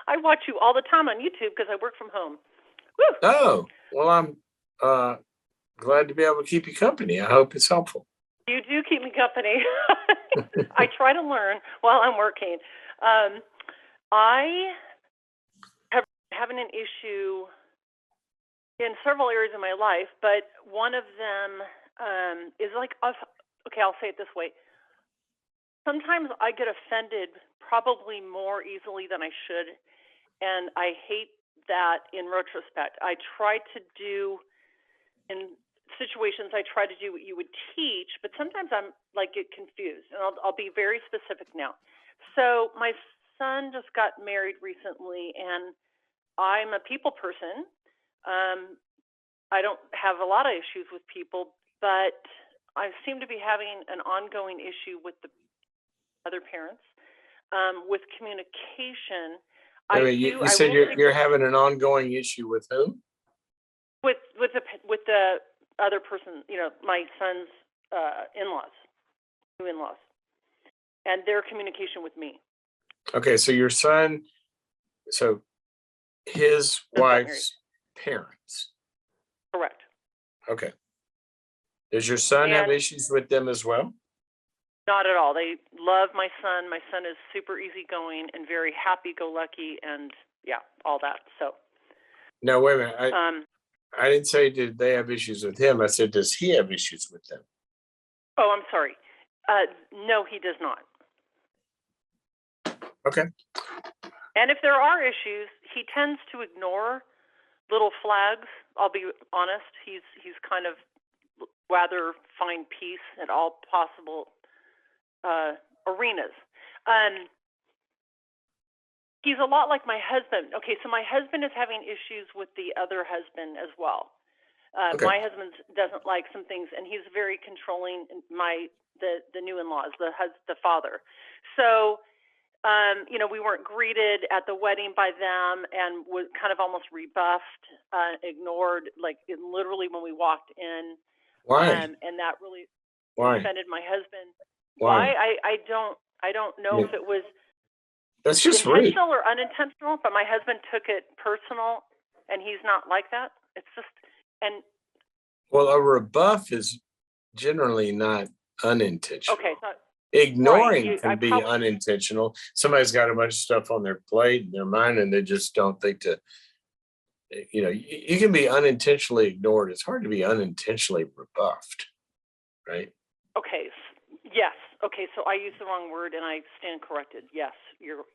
I watch you all the time on YouTube because I work from home. Woo! Oh, well, I'm glad to be able to keep you company. I hope it's helpful. You do keep me company. I try to learn while I'm working. I have having an issue in several areas of my life, but one of them is like, okay, I'll say it this way. Sometimes I get offended probably more easily than I should, and I hate that in retrospect. I try to do, in situations, I try to do what you would teach, but sometimes I'm like get confused, and I'll be very specific now. So my son just got married recently, and I'm a people person. I don't have a lot of issues with people, but I seem to be having an ongoing issue with the other parents, with communication. I mean, you said you're having an ongoing issue with whom? With the other person, my son's in-laws, new in-laws, and their communication with me. Okay, so your son, so his wife's parents. Correct. Okay. Does your son have issues with them as well? Not at all. They love my son. My son is super easygoing and very happy-go-lucky, and all that. So. No, wait a minute. I didn't say did they have issues with him. I said, does he have issues with them? Oh, I'm sorry. No, he does not. Okay. And if there are issues, he tends to ignore little flags. I'll be honest. He's kind of rather find peace at all possible arenas. He's a lot like my husband. Okay, so my husband is having issues with the other husband as well. Okay. My husband doesn't like some things, and he's very controlling. The new in-laws, the father. So, we weren't greeted at the wedding by them, and was kind of almost rebuffed, ignored, like literally when we walked in. Why? And that really offended my husband. Why? I don't know if it was. That's just intentional or unintentional, but my husband took it personal, and he's not like that. It's just well, a rebuff is generally not unintentional. Okay, ignoring can be unintentional. Somebody's got a bunch of stuff on their plate and their mind, and they just don't think to. You can be unintentionally ignored. It's hard to be unintentionally rebuffed, right? Okay. Yes. Okay. So I used the wrong word, and I stand corrected. Yes, you're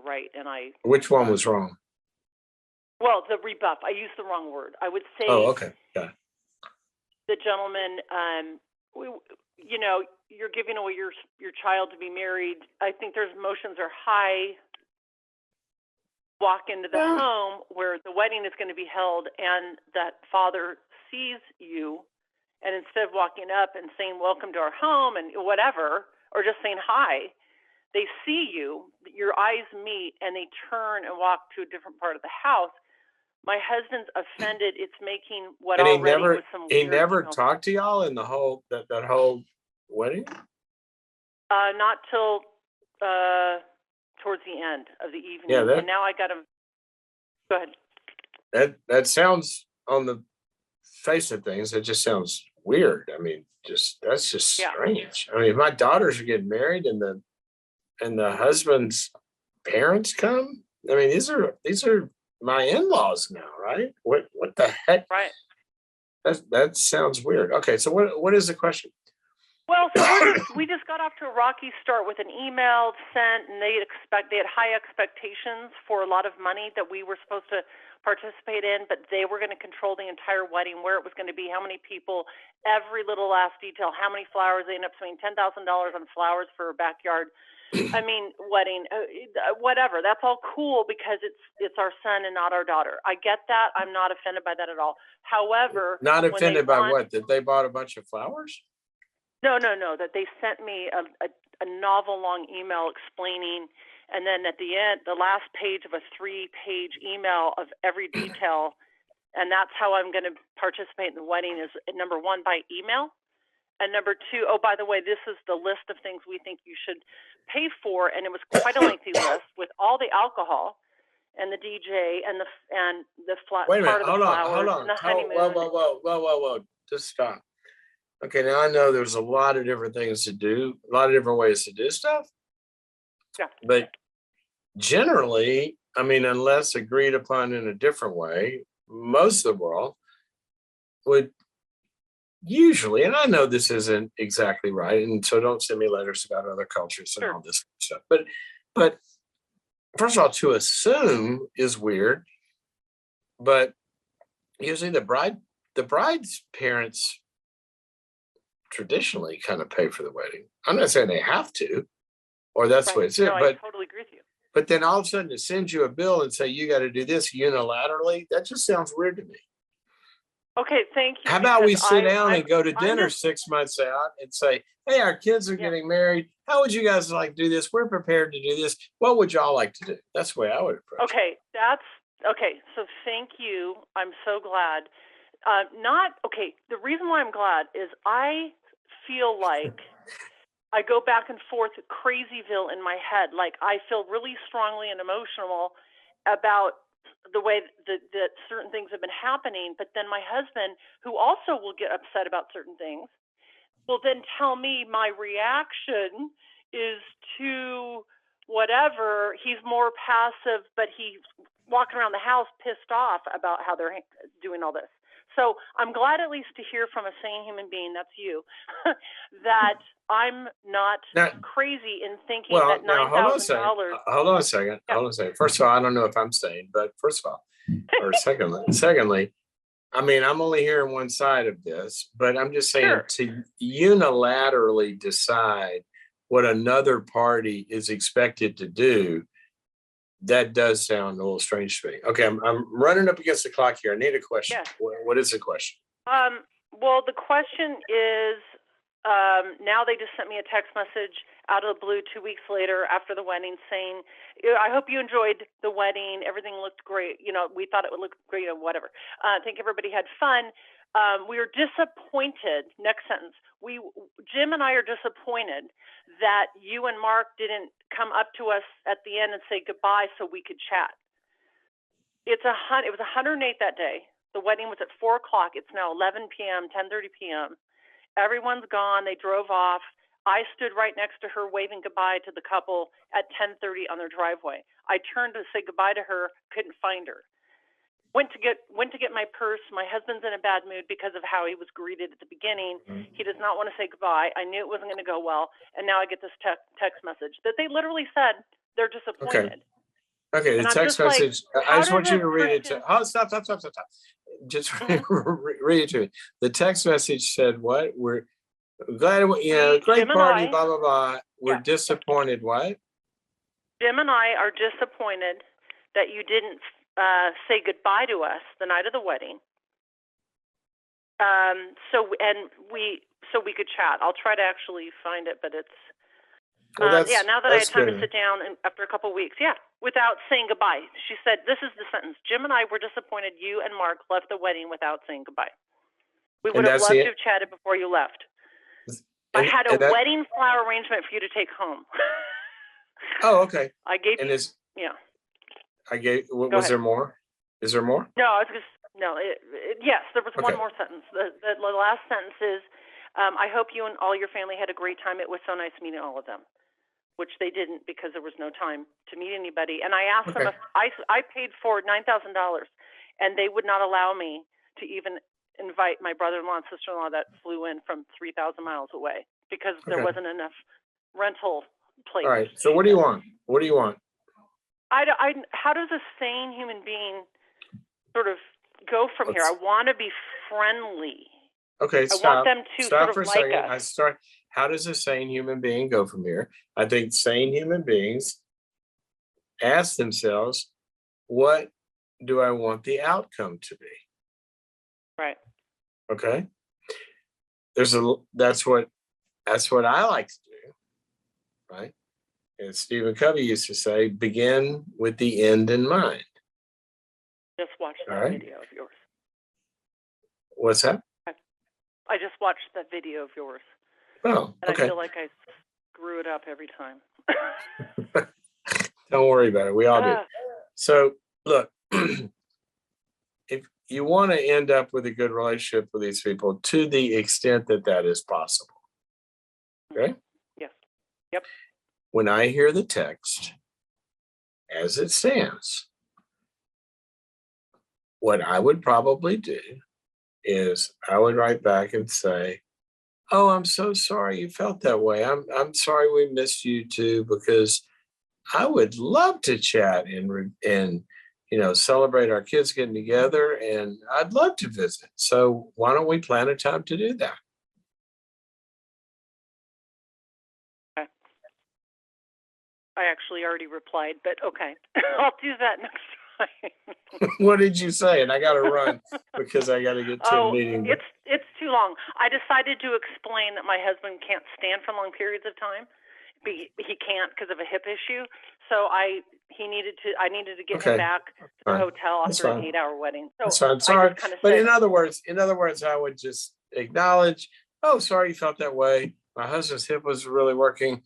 right. And Which one was wrong? Well, the rebuff. I used the wrong word. I would say. Oh, okay. Yeah. The gentleman, you're giving away your child to be married. I think their emotions are high. Walk into the home where the wedding is going to be held, and that father sees you, and instead of walking up and saying welcome to our home and whatever, or just saying hi, they see you, your eyes meet, and they turn and walk to a different part of the house. My husband's offended. It's making what and already was some. He never talked to y'all in the whole that whole wedding. Not till towards the end of the evening. Yeah, and now I got him. Go ahead. That sounds, on the face of things, it just sounds weird. I mean, that's just strange. I mean, my daughters are getting married, and the husband's parents come. I mean, these are my in-laws now, right? What the heck? Right. That sounds weird. Okay, so what is the question? Well, so we just got off to a rocky start with an email sent, and they had high expectations for a lot of money that we were supposed to participate in, but they were going to control the entire wedding, where it was going to be, how many people, every little last detail, how many flowers. They ended up spending $10,000 on flowers for a backyard. I mean, wedding, whatever. That's all cool because it's our son and not our daughter. I get that. I'm not offended by that at all. However, not offended by what? That they bought a bunch of flowers? No. That they sent me a novel-long email explaining, and then at the end, the last page of a 3-page email of every detail, and that's how I'm going to participate in the wedding is, number 1, by email, and number 2, oh, by the way, this is the list of things we think you should pay for, and it was quite a lengthy list with all the alcohol, and the DJ and the Wait a part minute, of the hold on, flowers and the honeymoon. whoa, just stop. Okay, now I know there's a lot of different things to do, a lot of different ways to do stuff. Yeah. But generally, I mean, unless agreed upon in a different way, most of the world would usually, and I know this isn't exactly right, and so don't send me letters about other cultures and Sure. all this stuff. But first of all, to assume is weird. But usually the bride's parents traditionally kind of pay for the wedding. I'm not saying they have to, or that's Right. what it's No, I but totally agree with you. but then all of a sudden it sends you a bill and say you got to do this unilaterally. That just sounds weird to me. Okay, thank you. How about we because sit down I'm- and go to dinner just- 6 months out and say, hey, our kids are Yeah. getting married. How would you guys like to do this? We're prepared to do this. What would y'all like to do? That's the way I would approach it. Okay, okay. So thank you. I'm so glad. The reason why I'm glad is I feel like I go back and forth crazyville in my head. Like I feel really strongly and emotional about the way that certain things have been happening. But then my husband, who also will get upset about certain things, will then tell me my reaction is to whatever. He's more passive, but he's walking around the house pissed off about how they're doing all this. So I'm glad at least to hear from a sane human being, that's you, that I'm not crazy in thinking that $9,000. Hold on a second. Yeah. Hold on a second. First of all, I don't know if I'm sane, but first of all, or secondly, I mean, I'm only hearing one side of this, but I'm just saying to unilaterally decide what another party is expected to do, that does sound a little strange to me. Okay, I'm running up against the clock here. I need a question. Yes. What is the question? Well, the question is, now they just sent me a text message out of the blue 2 weeks later after the wedding saying, I hope you enjoyed the wedding. Everything looked great. You know, we thought it would look great or whatever. I think everybody had fun. We were disappointed. Next sentence. Jim and I are disappointed that you and Mark didn't come up to us at the end and say goodbye so we could chat. It was 108 that day. The wedding was at 4 o'clock. It's now 11 p.m., 10:30 p.m. Everyone's gone. They drove off. I stood right next to her waving goodbye to the couple at 10:30 on their driveway. I turned to say goodbye to her, couldn't find her. Went to get my purse. My husband's in a bad mood because of how he was greeted at the beginning. He does not want to say goodbye. I knew it wasn't going to go well, and now I get this text message that they literally said they're disappointed. Okay, the text message. I just want you to read it. Stop. Just read it to me. The text message said, "What? We're glad, great party, blah blah blah. We're disappointed. What? Jim and I are disappointed that you didn't say goodbye to us the night of the wedding. So we could chat. I'll try to actually find it, but it's now that I had time to sit down and after a couple of weeks, without saying goodbye. She said, this is the sentence. Jim and I were disappointed you and Mark left the wedding without saying goodbye. We would have loved to have chatted before you left. I had a wedding flower arrangement for you to take home. Oh, okay. I gave you. Was there more? Is there more? No, yes, there was one more sentence. The last sentence is, I hope you and all your family had a great time. It was so nice meeting all of them, which they didn't because there was no time to meet anybody. And I asked them if I paid for $9,000, and they would not allow me to even invite my brother-in-law and sister-in-law that flew in from 3,000 miles away because there wasn't enough rental places. All right. So what do you want? What do you want? How does a sane human being sort of go from here? I want to be friendly. Okay, I want them to stop sort for of a like second. us. How does a sane human being go from here? I think sane human beings ask themselves, what do I want the outcome to be? Right. Okay. That's what I like to do. Right. And Stephen Covey used to say, begin with the end in mind. Just watched that video of yours. What's that? I just watched that video of yours. Oh, and okay. I feel like I screw it up every time. Don't worry about it. We all do. So look, if you want to end up with a good relationship with these people to the extent that that is possible. Okay. Yes. Yep. When I hear the text as it stands, what I would probably do is I would write back and say, "Oh, I'm so sorry you felt that way. I'm sorry we missed you too, because I would love to chat and celebrate our kids getting together, and I'd love to visit. So why don't we plan a time to do that?" Okay. I actually already replied, but okay. I'll do that next time. What did you say? And I got to run because I got to get to a meeting. But It's too long. I decided to explain that my husband can't stand for long periods of time. He can't because of a hip issue. So I needed to get him Okay, back to the fine. hotel That's after an fine. 8-hour wedding. So That's fine. I Sorry. just kind of But said, in other words, I would just acknowledge, "Oh, sorry you felt that way. My husband's hip was really working.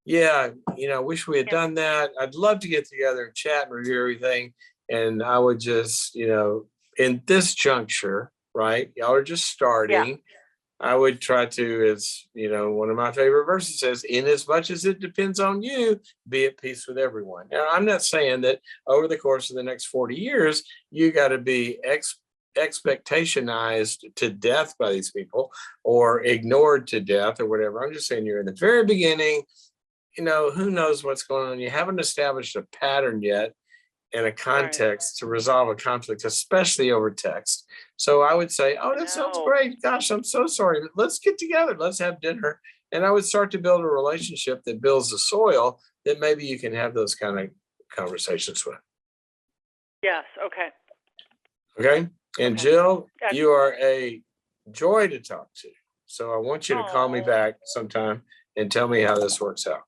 Yeah, wish we had yeah, done that. I'd love to get together and chat and review everything." And I would just, in this juncture, right? Y'all are just yeah, starting. I would try to, as one of my favorite verses says, "In as much as it depends on you, be at peace with everyone." Now, I'm not saying that over the course of the next 40 years, you got to be expectationized to death by these people or ignored to death or whatever. I'm just saying you're in the very beginning. Who knows what's going on? You haven't established a pattern yet and a right. context to resolve a conflict, especially over text. So I would say, "Oh, that sounds No. great. Gosh, I'm so sorry. Let's get together. Let's have dinner." And I would start to build a relationship that builds the soil that maybe you can have those kind of conversations with. Yes. Okay. Okay. And Okay. Jill, Excellent. you are a joy to talk to. So I want you to call me Oh, back sometime and tell me how this works out.